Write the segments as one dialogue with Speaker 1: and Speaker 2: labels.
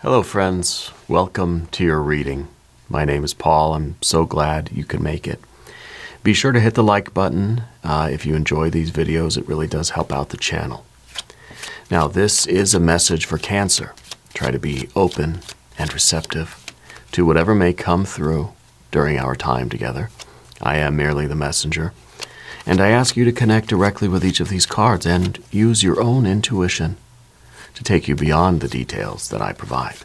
Speaker 1: Hello friends, welcome to your reading. My name is Paul. I'm so glad you could make it. Be sure to hit the like button if you enjoy these videos. It really does help out the channel. Now this is a message for Cancer. Try to be open and receptive to whatever may come through during our time together. I am merely the messenger, and I ask you to connect directly with each of these cards and use your own intuition to take you beyond the details that I provide.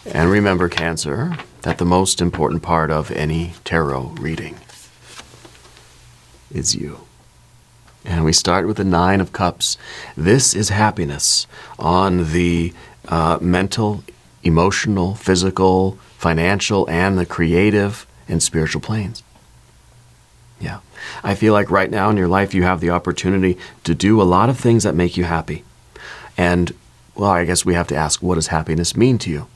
Speaker 1: And remember, Cancer, that the most important part of any tarot reading is you. And we start with the Nine of Cups. This is happiness on the mental, emotional, physical, financial, and the creative and spiritual planes. Yeah. I feel like right now in your life you have the opportunity to do a lot of things that make you happy. And, well, I guess we have to ask, what does happiness mean to you?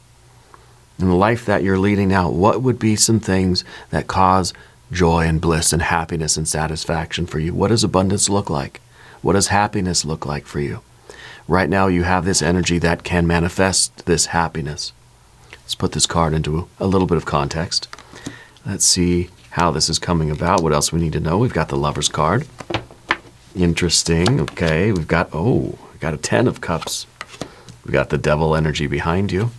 Speaker 1: In the life that you're leading now, what would be some things that cause joy and bliss and happiness and satisfaction for you? What does abundance look like? What does happiness look like for you? Right now you have this energy that can manifest this happiness. Let's put this card into a little bit of context. Let's see how this is coming about. What else we need to know? We've got the Lover's card. Interesting. Okay, we've got a Ten of Cups. We've got the Devil energy behind you.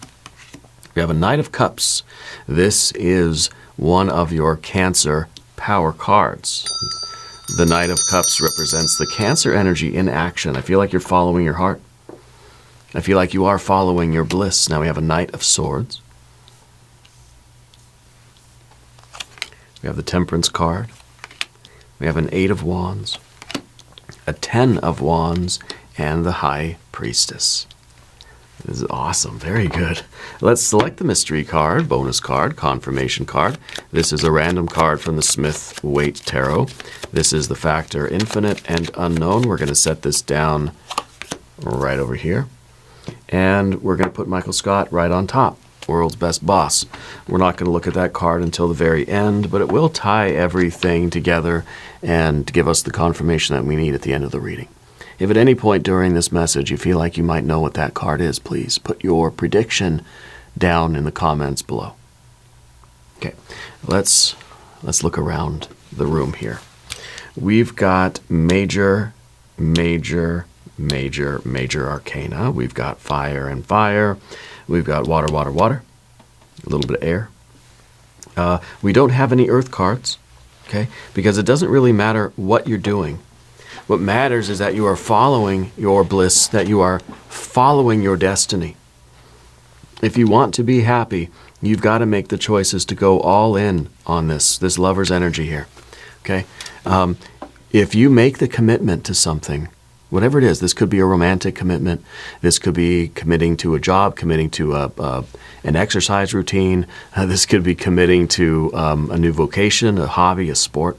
Speaker 1: We have a Knight of Cups. This is one of your Cancer power cards. The Knight of Cups represents the Cancer energy in action. I feel like you're following your heart. I feel like you are following your bliss. Now we have a Knight of Swords. We have the Temperance card. We have an Eight of Wands, a Ten of Wands, and the High Priestess. This is awesome. Very good. Let's select the mystery card, bonus card, confirmation card. This is a random card from the Smith-Waite Tarot. This is the factor infinite and unknown. We're going to set this down right over here. And we're going to put Michael Scott right on top, world's best boss. We're not going to look at that card until the very end, but it will tie everything together and give us the confirmation that we need at the end of the reading. If at any point during this message you feel like you might know what that card is, please put your prediction down in the comments below. Okay, let's look around the room here. We've got major arcana. We've got fire and fire. We've got water, water, water. A little bit of air. We don't have any earth cards, okay? Because it doesn't really matter what you're doing. What matters is that you are following your bliss, that you are following your destiny. If you want to be happy, you've got to make the choices to go all in on this Lover's energy here, okay? If you make the commitment to something, whatever it is, this could be a romantic commitment, this could be committing to a job, committing to an exercise routine, this could be committing to a new vocation, a hobby, a sport,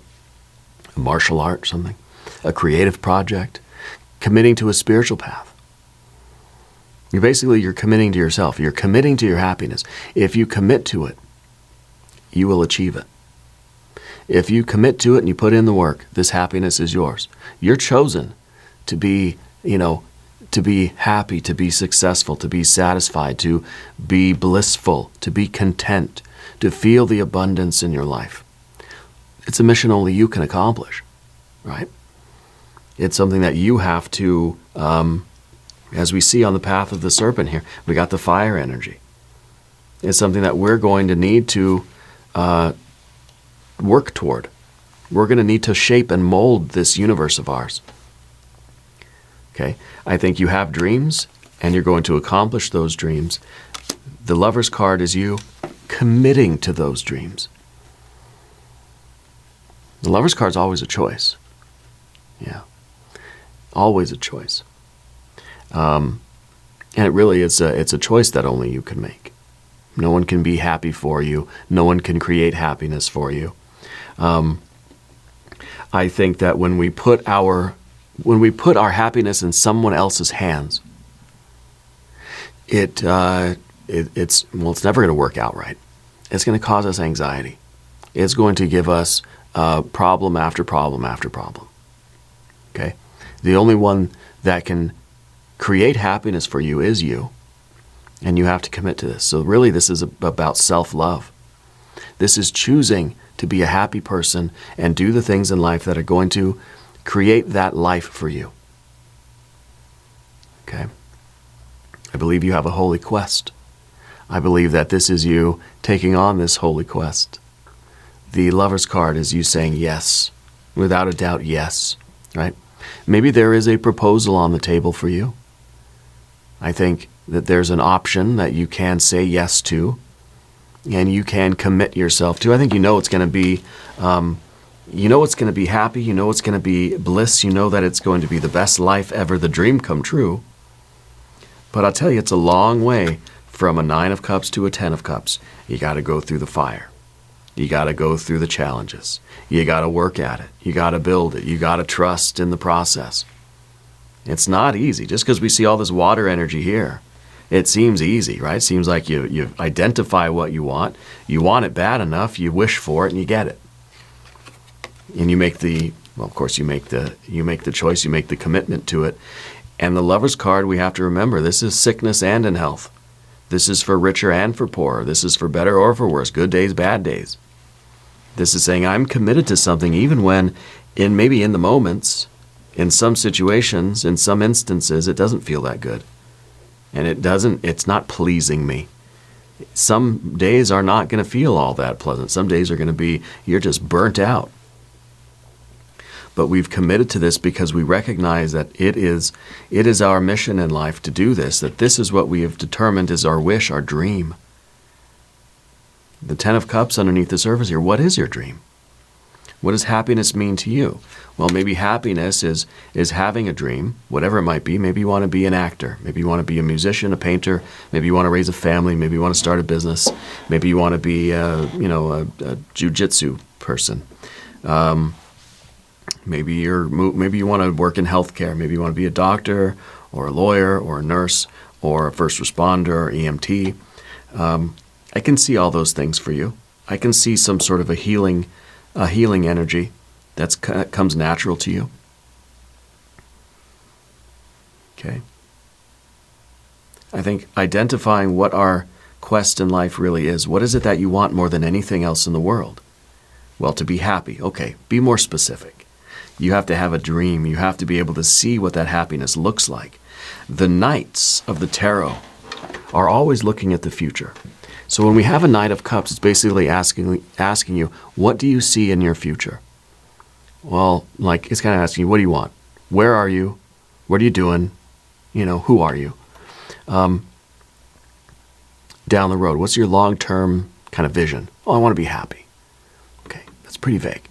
Speaker 1: a martial art, something. A creative project, committing to a spiritual path. You're committing to yourself. You're committing to your happiness. If you commit to it, you will achieve it. If you commit to it and you put in the work, this happiness is yours. You're chosen to be, to be happy, to be successful, to be satisfied, to be blissful, to be content, to feel the abundance in your life. It's a mission only you can accomplish, right? It's something that you have to, as we see on the path of the serpent here, we got the fire energy. It's something that we're going to need to work toward. We're going to need to shape and mold this universe of ours. Okay? I think you have dreams, and you're going to accomplish those dreams. The Lover's card is you committing to those dreams. The Lover's card is always a choice. Yeah. Always a choice. And it really is it's a choice that only you can make. No one can be happy for you. No one can create happiness for you. I think that when we put our happiness in someone else's hands, it's never going to work out right. It's going to cause us anxiety. It's going to give us problem after problem after problem. Okay? The only one that can create happiness for you is you. And you have to commit to this. So really, this is about self-love. This is choosing to be a happy person and do the things in life that are going to create that life for you. Okay? I believe you have a holy quest. I believe that this is you taking on this holy quest. The Lover's card is you saying yes. Without a doubt, yes. Right? Maybe there is a proposal on the table for you. I think that there's an option that you can say yes to, and you can commit yourself to. I think you know it's going to be, it's going to be happy. You know it's going to be bliss. You know that it's going to be the best life ever, the dream come true. But I'll tell you, it's a long way from a 9 of Cups to a 10 of Cups. You got to go through the fire. You got to go through the challenges. You got to work at it. You got to build it. You got to trust in the process. It's not easy. Just because we see all this water energy here, it seems easy, right? It seems like you identify what you want it bad enough, you wish for it, and you get it. And you make the choice, you make the commitment to it. And the Lover's card, we have to remember, this is sickness and in health. This is for richer and for poorer. This is for better or for worse, good days, bad days. This is saying I'm committed to something even when, maybe in the moments, in some situations, in some instances, it doesn't feel that good. And it's not pleasing me. Some days are not going to feel all that pleasant. Some days are going to be, you're just burnt out. But we've committed to this because we recognize that it is our mission in life to do this, that this is what we have determined is our wish, our dream. The 10 of Cups underneath the surface here, what is your dream? What does happiness mean to you? Well, maybe happiness is having a dream, whatever it might be. Maybe you want to be an actor. Maybe you want to be a musician, a painter. Maybe you want to raise a family. Maybe you want to start a business. Maybe you want to be, a jiu-jitsu person. Maybe you want to work in healthcare. Maybe you want to be a doctor or a lawyer or a nurse or a first responder or EMT. I can see all those things for you. I can see some sort of a healing energy that comes natural to you. Okay. I think identifying what our quest in life really is. What is it that you want more than anything else in the world? Well, to be happy. Okay, be more specific. You have to have a dream. You have to be able to see what that happiness looks like. The Knights of the Tarot are always looking at the future. So when we have a Knight of Cups, it's basically asking you, what do you see in your future? Well, it's kind of asking you, what do you want? Where are you? What are you doing? Who are you? Down the road, what's your long-term kind of vision? Oh, I want to be happy. Okay, that's pretty vague.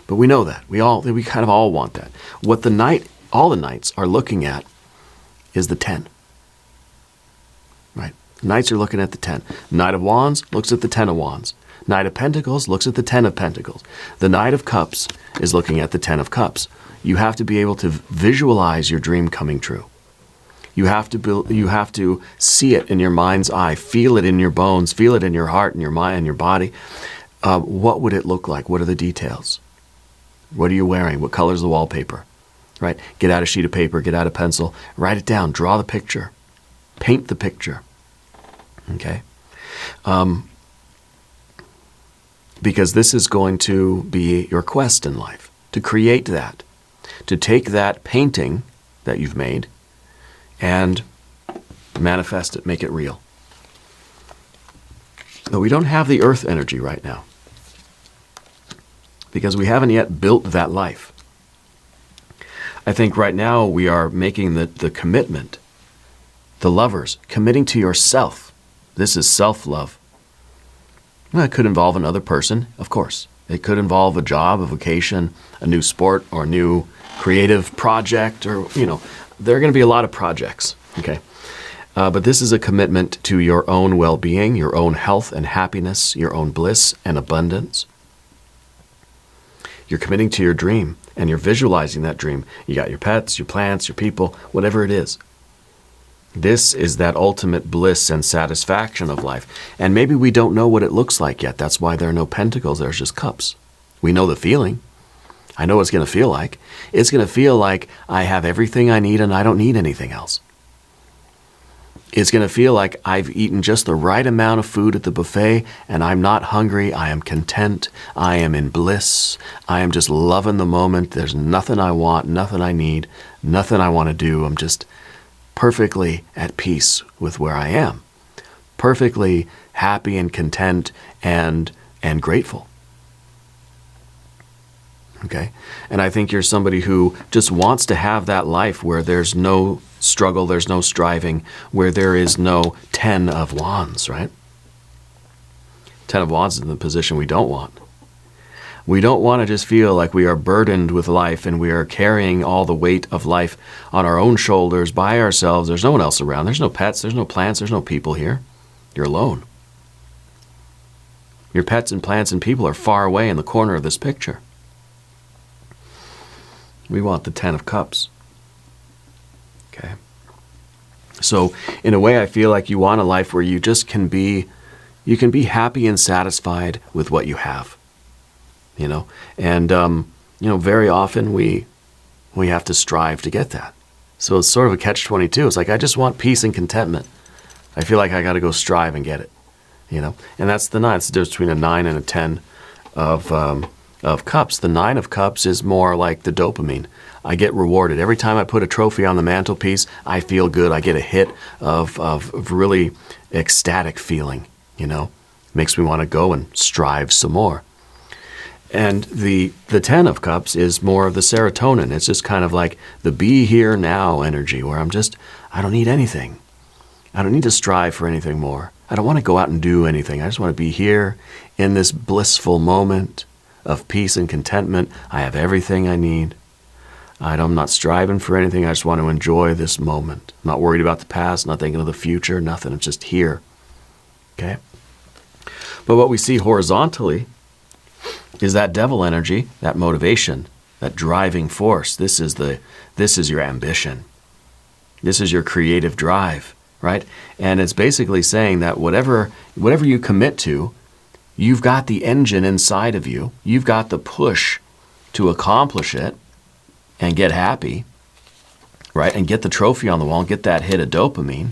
Speaker 1: But we know that. We kind of all want that. What all the Knights are looking at is the 10. Right? Knights are looking at the 10. Knight of Wands looks at the 10 of Wands. Knight of Pentacles looks at the 10 of Pentacles. The Knight of Cups is looking at the 10 of Cups. You have to be able to visualize your dream coming true. You have to see it in your mind's eye, feel it in your bones, feel it in your heart and your mind and your body. What would it look like? What are the details? What are you wearing? What color is the wallpaper? Right? Get out a sheet of paper, get out a pencil, write it down, draw the picture, paint the picture. Okay? Because this is going to be your quest in life, to create that, to take that painting that you've made and manifest it, make it real. But we don't have the earth energy right now because we haven't yet built that life. I think right now we are making the commitment, the lovers, committing to yourself. This is self-love. Well, it could involve another person, of course. It could involve a job, a vocation, a new sport, or a new creative project, or, there are going to be a lot of projects, okay? But this is a commitment to your own well-being, your own health and happiness, your own bliss and abundance. You're committing to your dream, and you're visualizing that dream. You got your pets, your plants, your people, whatever it is. This is that ultimate bliss and satisfaction of life. And maybe we don't know what it looks like yet. That's why there are no pentacles. There's just cups. We know the feeling. I know what it's going to feel like. It's going to feel like I have everything I need and I don't need anything else. It's going to feel like I've eaten just the right amount of food at the buffet and I'm not hungry. I am content. I am in bliss. I am just loving the moment. There's nothing I want, nothing I need, nothing I want to do. I'm just perfectly at peace with where I am. Perfectly happy and content and grateful. Okay? And I think you're somebody who just wants to have that life where there's no struggle, there's no striving, where there is no 10 of wands, right? 10 of wands is the position we don't want. We don't want to just feel like we are burdened with life and we are carrying all the weight of life on our own shoulders by ourselves. There's no one else around. There's no pets, there's no plants, there's no people here. You're alone. Your pets and plants and people are far away in the corner of this picture. We want the 10 of cups. Okay. So in a way, I feel like you want a life where you just can be happy and satisfied with what you have. You know, and very often we have to strive to get that. So it's sort of a catch-22. It's like, I just want peace and contentment. I feel like I got to go strive and get it. You know, and that's the 9. It's the difference between a 9 and a 10 of cups. The 9 of cups is more like the dopamine. I get rewarded. Every time I put a trophy on the mantelpiece, I feel good. I get a hit of really ecstatic feeling, you know. Makes me want to go and strive some more. And the 10 of cups is more of the serotonin. It's just kind of like the be here now energy where I don't need anything. I don't need to strive for anything more. I don't want to go out and do anything. I just want to be here in this blissful moment of peace and contentment. I have everything I need. I'm not striving for anything. I just want to enjoy this moment. I'm not worried about the past, not thinking of the future, nothing. It's just here. Okay? But what we see horizontally is that devil energy, that motivation, that driving force. This is your ambition. This is your creative drive, right? And it's basically saying that whatever you commit to, you've got the engine inside of you. You've got the push to accomplish it and get happy, right? And get the trophy on the wall and get that hit of dopamine.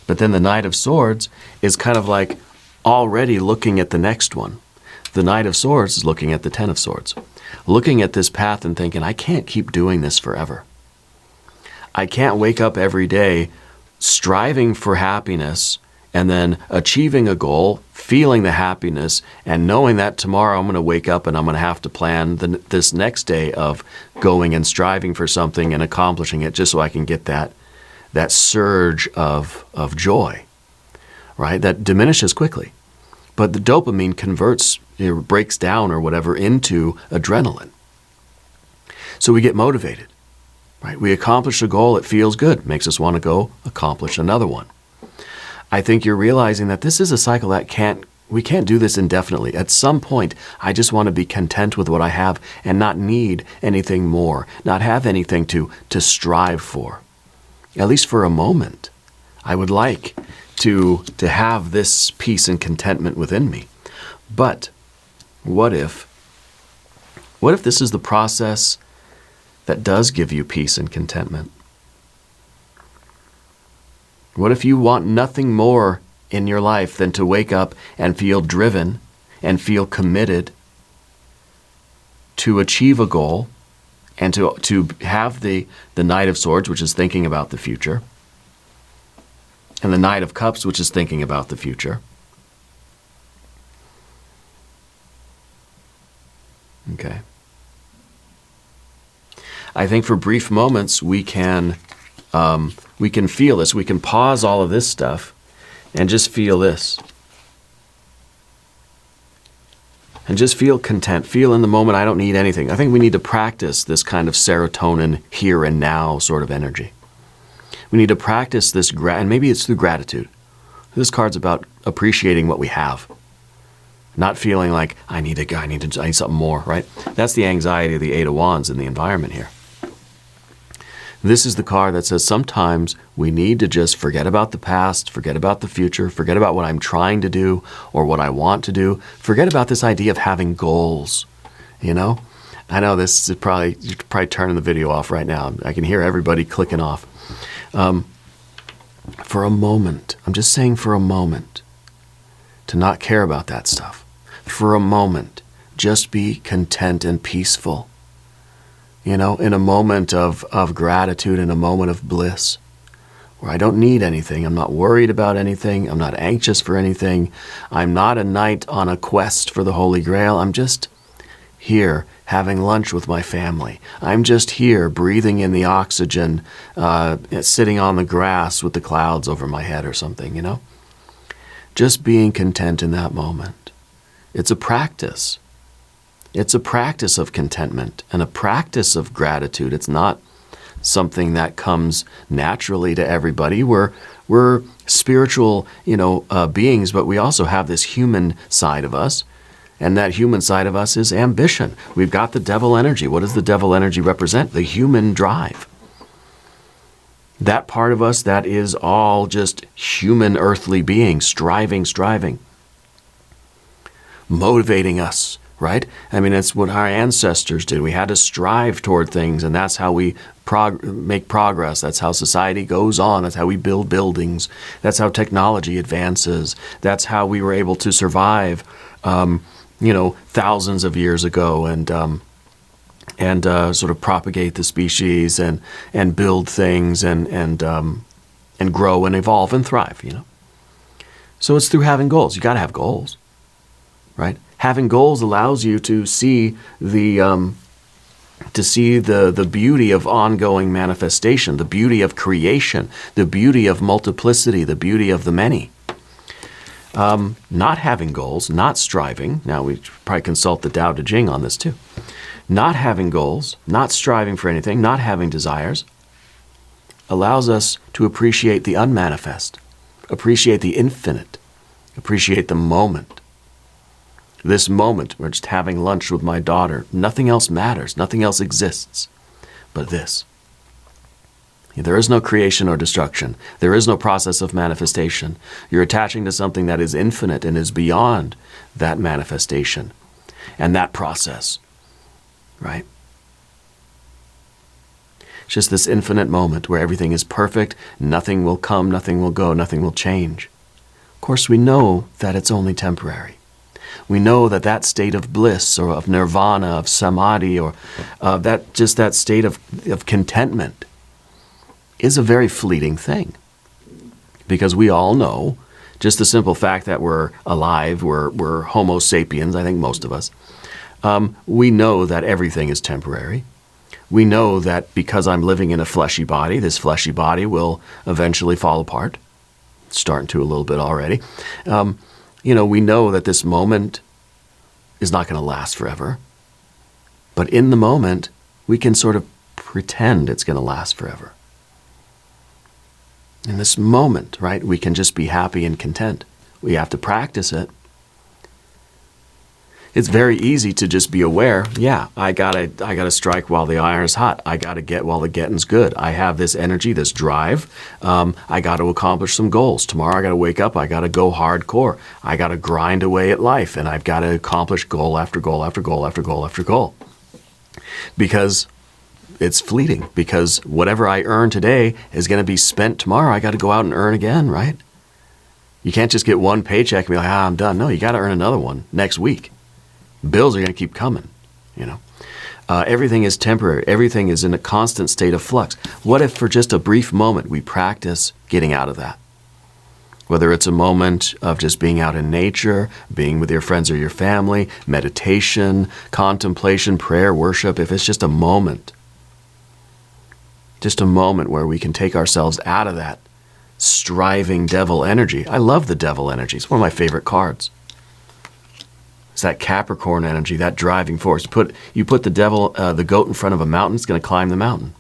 Speaker 1: But then the Knight of Swords is kind of like already looking at the next one. The Knight of Swords is looking at the 10 of Swords, looking at this path and thinking, I can't keep doing this forever. I can't wake up every day striving for happiness and then achieving a goal, feeling the happiness, and knowing that tomorrow I'm going to wake up and I'm going to have to plan this next day of going and striving for something and accomplishing it just so I can get that surge of joy, right? That diminishes quickly. But the dopamine converts, breaks down or whatever into adrenaline. So we get motivated, right? We accomplish a goal, it feels good, makes us want to go accomplish another one. I think you're realizing that this is a cycle that we can't do this indefinitely. At some point, I just want to be content with what I have and not need anything more, not have anything to strive for. At least for a moment. I would like to have this peace and contentment within me. But what if this is the process that does give you peace and contentment? What if you want nothing more in your life than to wake up and feel driven and feel committed to achieve a goal and to have the Knight of Swords, which is thinking about the future, and the Knight of Cups, which is thinking about the future? Okay. I think for brief moments we can feel this. We can pause all of this stuff and just feel this. And just feel content. Feel in the moment, I don't need anything. I think we need to practice this kind of serotonin here and now sort of energy. We need to practice this, and maybe it's through gratitude. This card's about appreciating what we have. Not feeling like, I need something more, right? That's the anxiety of the 8 of Wands in the environment here. This is the card that says sometimes we need to just forget about the past, forget about the future, forget about what I'm trying to do or what I want to do. Forget about this idea of having goals, you know? I know this is you're probably turning the video off right now. I can hear everybody clicking off. For a moment, I'm just saying for a moment, to not care about that stuff. For a moment, just be content and peaceful. In a moment of gratitude, in a moment of bliss, where I don't need anything, I'm not worried about anything, I'm not anxious for anything, I'm not a knight on a quest for the Holy Grail, I'm just here having lunch with my family. I'm just here breathing in the oxygen, sitting on the grass with the clouds over my head or something, Just being content in that moment. It's a practice. It's a practice of contentment and a practice of gratitude. It's not something that comes naturally to everybody. We're spiritual, beings, but we also have this human side of us. And that human side of us is ambition. We've got the devil energy. What does the devil energy represent? The human drive. That part of us that is all just human earthly beings, striving, motivating us, right? I mean, it's what our ancestors did. We had to strive toward things, and that's how we make progress. That's how society goes on. That's how we build buildings. That's how technology advances. That's how we were able to survive thousands of years ago and sort of propagate the species and build things and grow and evolve and thrive, So it's through having goals. You got to have goals, right? Having goals allows you to see the beauty of ongoing manifestation, the beauty of creation, the beauty of multiplicity, the beauty of the many. Not having goals, not striving. Now we should probably consult the Tao Te Ching on this too. Not having goals, not striving for anything, not having desires, allows us to appreciate the unmanifest, appreciate the infinite, appreciate the moment. This moment, we're just having lunch with my daughter. Nothing else matters. Nothing else exists but this. There is no creation or destruction. There is no process of manifestation. You're attaching to something that is infinite and is beyond that manifestation and that process, right? It's just this infinite moment where everything is perfect, nothing will come, nothing will go, nothing will change. Of course, we know that it's only temporary. We know that that state of bliss or of nirvana, of samadhi, or that state of contentment is a very fleeting thing. Because we all know, just the simple fact that we're alive, we're Homo sapiens, I think most of us, we know that everything is temporary. We know that because I'm living in a fleshy body, this fleshy body will eventually fall apart. It's starting to a little bit already. We know that this moment is not going to last forever. But in the moment, we can sort of pretend it's going to last forever. In this moment, right, we can just be happy and content. We have to practice it. It's very easy to just be aware, I gotta strike while the iron's hot. I gotta get while the getting's good. I have this energy, this drive. I got to accomplish some goals. Tomorrow I gotta wake up, I gotta go hardcore. I gotta grind away at life, and I've got to accomplish goal after goal after goal after goal after goal. Because it's fleeting. Because whatever I earn today is going to be spent tomorrow. I got to go out and earn again, right? You can't just get one paycheck and be like, I'm done. No, you got to earn another one next week. Bills are going to keep coming, Everything is temporary. Everything is in a constant state of flux. What if for just a brief moment we practice getting out of that? Whether it's a moment of just being out in nature, being with your friends or your family, meditation, contemplation, prayer, worship, if it's just a moment where we can take ourselves out of that striving devil energy. I love the devil energy. It's one of my favorite cards. It's that Capricorn energy, that driving force. You put the devil, the goat in front of a mountain, it's going to climb the mountain.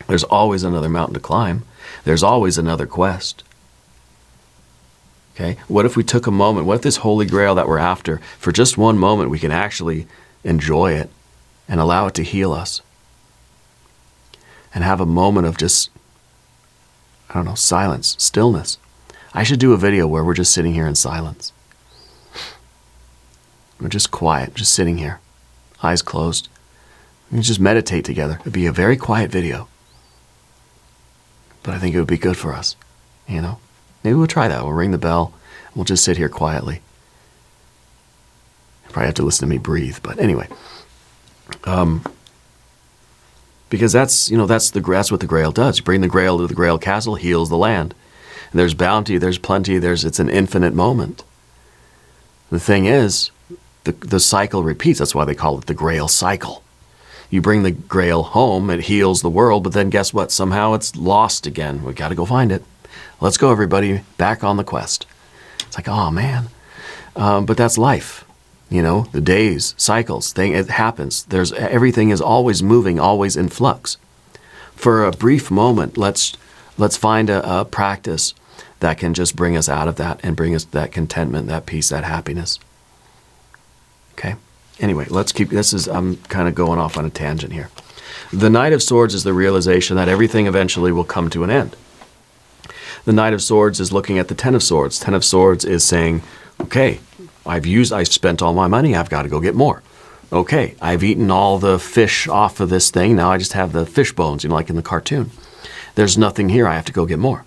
Speaker 1: There's always another mountain to climb. There's always another quest. Okay? What if we took a moment, what if this Holy Grail that we're after, for just one moment we can actually enjoy it and allow it to heal us? And have a moment of just, silence, stillness. I should do a video where we're just sitting here in silence. We're just quiet, just sitting here, eyes closed. We can just meditate together. It'd be a very quiet video. But I think it would be good for us. Maybe we'll try that. We'll ring the bell. We'll just sit here quietly. You probably have to listen to me breathe, but anyway. Because that's what the Grail does. You bring the Grail to the Grail Castle, heals the land. And there's bounty, there's plenty, it's an infinite moment. The thing is, the cycle repeats. That's why they call it the Grail cycle. You bring the Grail home, it heals the world, but then guess what? Somehow it's lost again. We got to go find it. Let's go, everybody, back on the quest. It's like, oh, man. But that's life. The days, cycles, it happens. Everything is always moving, always in flux. For a brief moment, let's find a practice that can just bring us out of that and bring us that contentment, that peace, that happiness. Okay? Anyway, I'm kind of going off on a tangent here. The Knight of Swords is the realization that everything eventually will come to an end. The Knight of Swords is looking at the Ten of Swords. Ten of Swords is saying, okay, I've spent all my money, I've got to go get more. Okay, I've eaten all the fish off of this thing, now I just have the fish bones, like in the cartoon. There's nothing here, I have to go get more.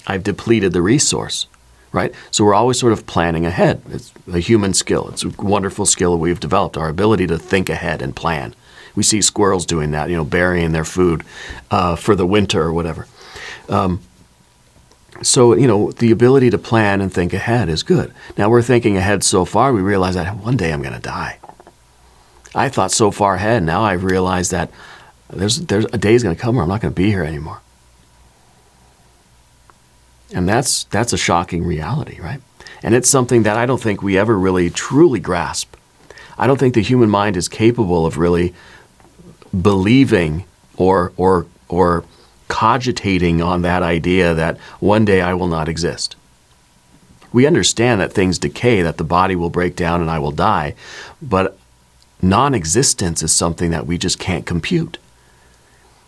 Speaker 1: I've depleted the resource, right? So we're always sort of planning ahead. It's a human skill. It's a wonderful skill we've developed, our ability to think ahead and plan. We see squirrels doing that, burying their food for the winter or whatever. So, the ability to plan and think ahead is good. Now, we're thinking ahead so far, we realize that one day I'm going to die. I thought so far ahead, now I realize that there's a day's going to come where I'm not going to be here anymore. And that's a shocking reality, right? And it's something that I don't think we ever really truly grasp. I don't think the human mind is capable of really believing or cogitating on that idea that one day I will not exist. We understand that things decay, that the body will break down and I will die, but non-existence is something that we just can't compute.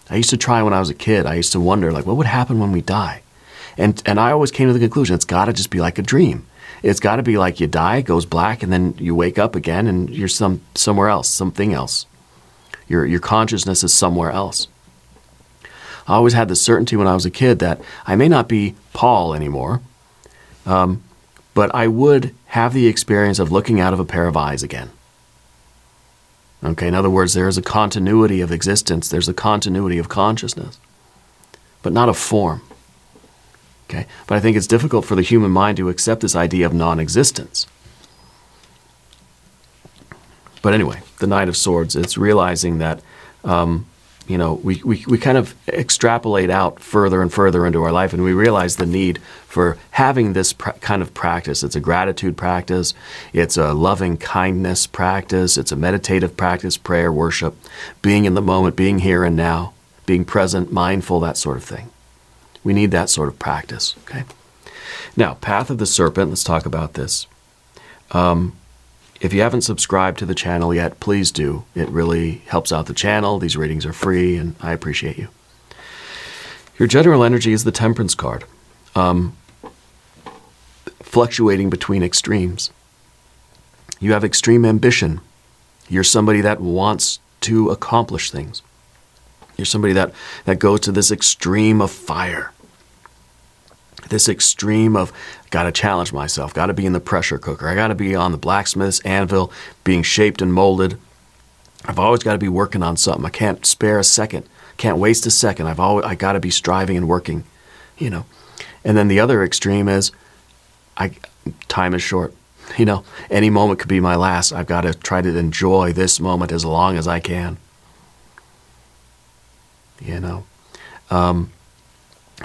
Speaker 1: I used to try when I was a kid. I used to wonder, what would happen when we die? And I always came to the conclusion, it's got to just be like a dream. It's got to be like you die, it goes black, and then you wake up again and you're somewhere else, something else. Your consciousness is somewhere else. I always had the certainty when I was a kid that I may not be Paul anymore, but I would have the experience of looking out of a pair of eyes again. Okay, in other words, there is a continuity of existence. There's a continuity of consciousness, but not of form. Okay, but I think it's difficult for the human mind to accept this idea of non-existence. But anyway, the Knight of Swords, it's realizing that, we kind of extrapolate out further and further into our life, and we realize the need for having this kind of practice. It's a gratitude practice. It's a loving kindness practice. It's a meditative practice, prayer, worship, being in the moment, being here and now, being present, mindful, that sort of thing. We need that sort of practice, okay? Now, Path of the Serpent, let's talk about this. If you haven't subscribed to the channel yet, please do. It really helps out the channel. These readings are free, and I appreciate you. Your general energy is the Temperance card, fluctuating between extremes. You have extreme ambition. You're somebody that wants to accomplish things. You're somebody that goes to this extreme of fire. This extreme of, got to challenge myself, got to be in the pressure cooker, I got to be on the blacksmith's anvil, being shaped and molded. I've always got to be working on something. I can't spare a second, can't waste a second. I got to be striving and working, And then the other extreme is, time is short. Any moment could be my last. I've got to try to enjoy this moment as long as I can.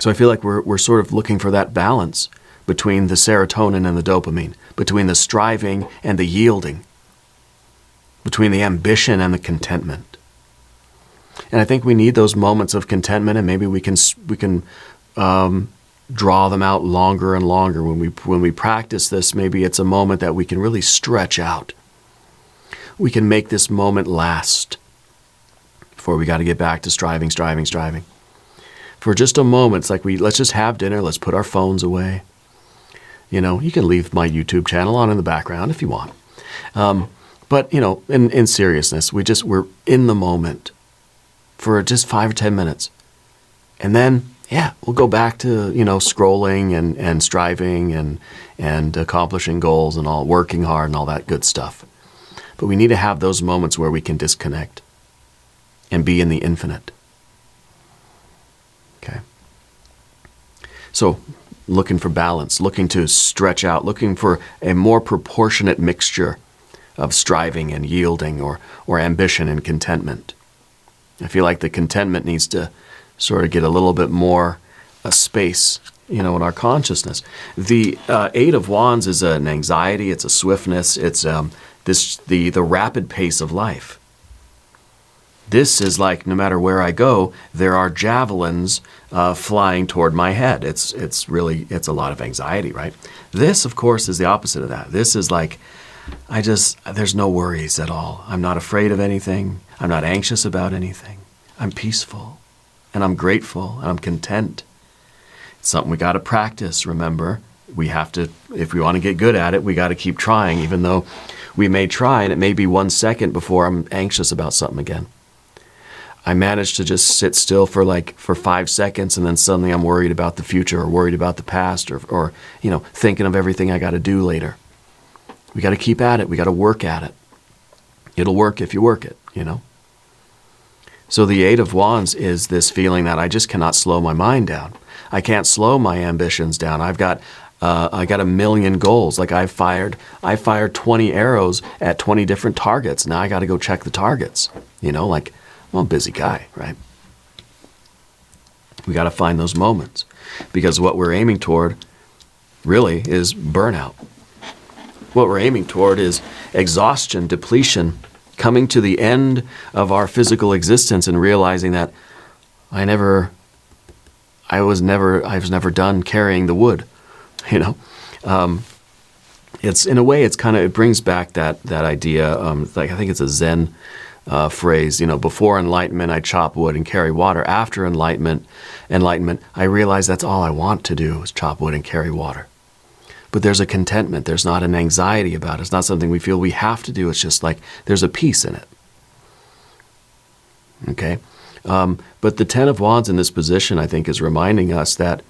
Speaker 1: So I feel like we're sort of looking for that balance between the serotonin and the dopamine, between the striving and the yielding, between the ambition and the contentment. And I think we need those moments of contentment, and maybe we can draw them out longer and longer. When we practice this, maybe it's a moment that we can really stretch out. We can make this moment last before we got to get back to striving. For just a moment, it's like let's just have dinner, let's put our phones away. You can leave my YouTube channel on in the background if you want. But, in seriousness, we're in the moment for just 5 or 10 minutes. And then, yeah, we'll go back to, scrolling and striving and accomplishing goals and all, working hard and all that good stuff. But we need to have those moments where we can disconnect and be in the infinite. Okay. So looking for balance, looking to stretch out, looking for a more proportionate mixture of striving and yielding or ambition and contentment. I feel like the contentment needs to sort of get a little bit more space, in our consciousness. The Eight of Wands is an anxiety, it's a swiftness, it's the rapid pace of life. This is like no matter where I go, there are javelins flying toward my head. It's a lot of anxiety, right? This, of course, is the opposite of that. This is like, there's no worries at all. I'm not afraid of anything. I'm not anxious about anything. I'm peaceful, and I'm grateful, and I'm content. It's something we got to practice, remember. We have to, if we want to get good at it, we got to keep trying, even though we may try, and it may be 1 second before I'm anxious about something again. I managed to just sit still for 5 seconds, and then suddenly I'm worried about the future or worried about the past or thinking of everything I got to do later. We got to keep at it. We got to work at it. It'll work if you work it, So the Eight of Wands is this feeling that I just cannot slow my mind down. I can't slow my ambitions down. I got 1 million goals. Like I fired 20 arrows at 20 different targets. Now I got to go check the targets. I'm a busy guy, right? We got to find those moments because what we're aiming toward really is burnout. What we're aiming toward is exhaustion, depletion, coming to the end of our physical existence and realizing that I was never done carrying the wood, It's in a way, it brings back that idea. I think it's a Zen phrase. Before enlightenment, I chop wood and carry water. After enlightenment, I realize that's all I want to do is chop wood and carry water. But there's a contentment. There's not an anxiety about it. It's not something we feel we have to do. It's just like there's a peace in it. Okay? But the Ten of Wands in this position, I think, is reminding us that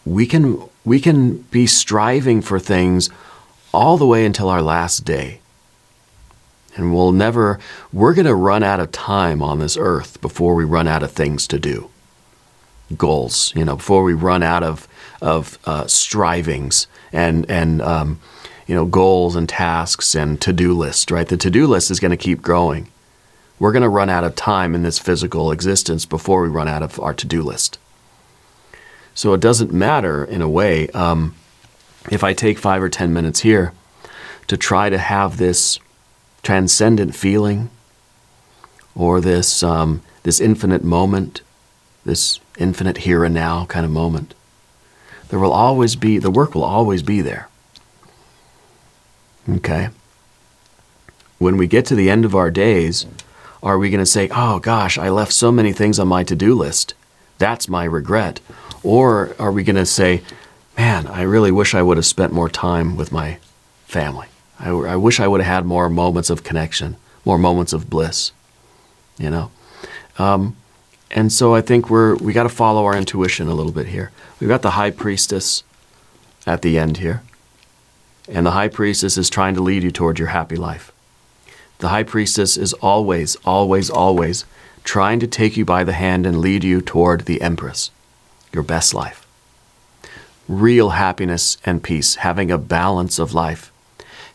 Speaker 1: we can be striving for things all the way until our last day. And we're going to run out of time on this earth before we run out of things to do. Goals, before we run out of strivings and goals and tasks and to-do list, right? The to-do list is going to keep growing. We're going to run out of time in this physical existence before we run out of our to-do list. So it doesn't matter, in a way, if I take 5 or 10 minutes here to try to have this transcendent feeling or this infinite moment, this infinite here and now kind of moment. The work will always be there. Okay? When we get to the end of our days, are we going to say, oh gosh, I left so many things on my to-do list. That's my regret. Or are we going to say, man, I really wish I would have spent more time with my family. I wish I would have had more moments of connection, more moments of bliss, And so I think we got to follow our intuition a little bit here. We've got the High Priestess at the end here. And the High Priestess is trying to lead you toward your happy life. The High Priestess is always, always, always trying to take you by the hand and lead you toward the Empress, your best life. Real happiness and peace, having a balance of life,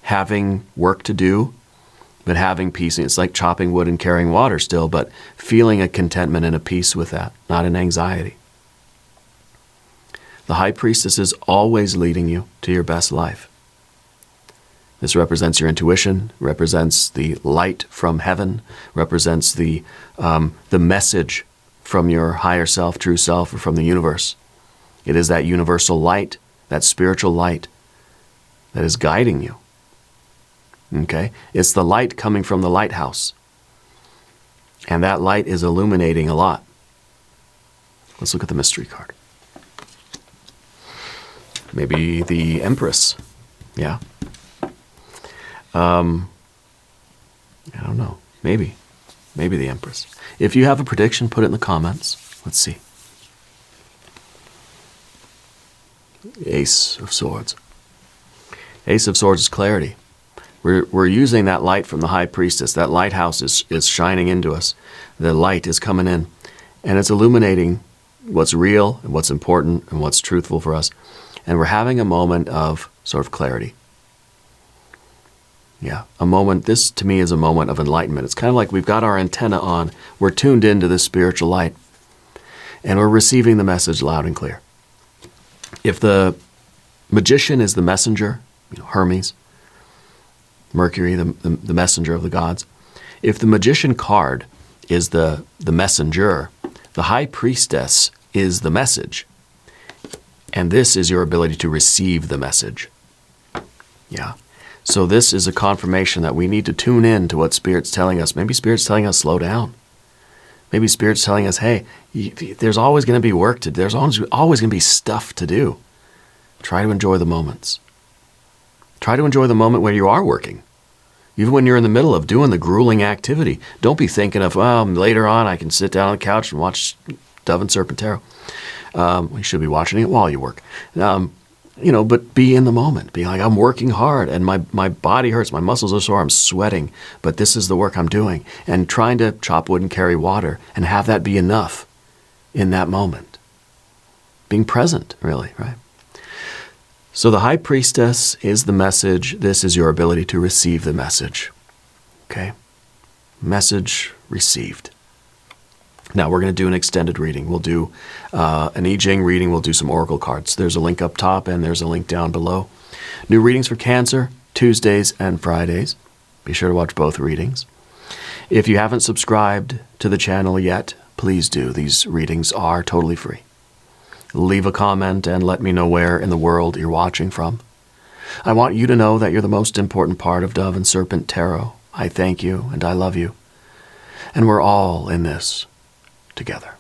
Speaker 1: having work to do, but having peace. It's like chopping wood and carrying water still, but feeling a contentment and a peace with that, not an anxiety. The High Priestess is always leading you to your best life. This represents your intuition, represents the light from heaven, represents the message from your higher self, true self, or from the universe. It is that universal light, that spiritual light that is guiding you. Okay? It's the light coming from the lighthouse. And that light is illuminating a lot. Let's look at the mystery card. Maybe the Empress. Yeah. I don't know. Maybe the Empress. If you have a prediction, put it in the comments. Let's see. Ace of Swords. Ace of Swords is clarity. We're using that light from the high priestess. That lighthouse is shining into us. The light is coming in. And it's illuminating what's real and what's important and what's truthful for us. And we're having a moment of sort of clarity. Yeah, a moment. This to me is a moment of enlightenment. It's kind of like we've got our antenna on. We're tuned into this spiritual light. And we're receiving the message loud and clear. If the magician is the messenger, Hermes, Mercury, the messenger of the gods. If the magician card is the messenger, the high priestess is the message. And this is your ability to receive the message. Yeah. So this is a confirmation that we need to tune in to what Spirit's telling us. Maybe Spirit's telling us, slow down. Maybe Spirit's telling us, hey, there's always going to be work to do. There's always going to be stuff to do. Try to enjoy the moments. Try to enjoy the moment where you are working. Even when you're in the middle of doing the grueling activity. Don't be thinking of, later on I can sit down on the couch and watch Dove and Serpent Tarot. You should be watching it while you work. But be in the moment. Be like, I'm working hard and my body hurts. My muscles are sore. I'm sweating. But this is the work I'm doing. And trying to chop wood and carry water and have that be enough in that moment. Being present, really, right? So the high priestess is the message. This is your ability to receive the message. Okay? Message received. Now we're going to do an extended reading. We'll do an I Ching reading. We'll do some oracle cards. There's a link up top and there's a link down below. New readings for Cancer, Tuesdays and Fridays. Be sure to watch both readings. If you haven't subscribed to the channel yet, please do. These readings are totally free. Leave a comment and let me know where in the world you're watching from. I want you to know that you're the most important part of Dove and Serpent Tarot. I thank you and I love you. And we're all in this together.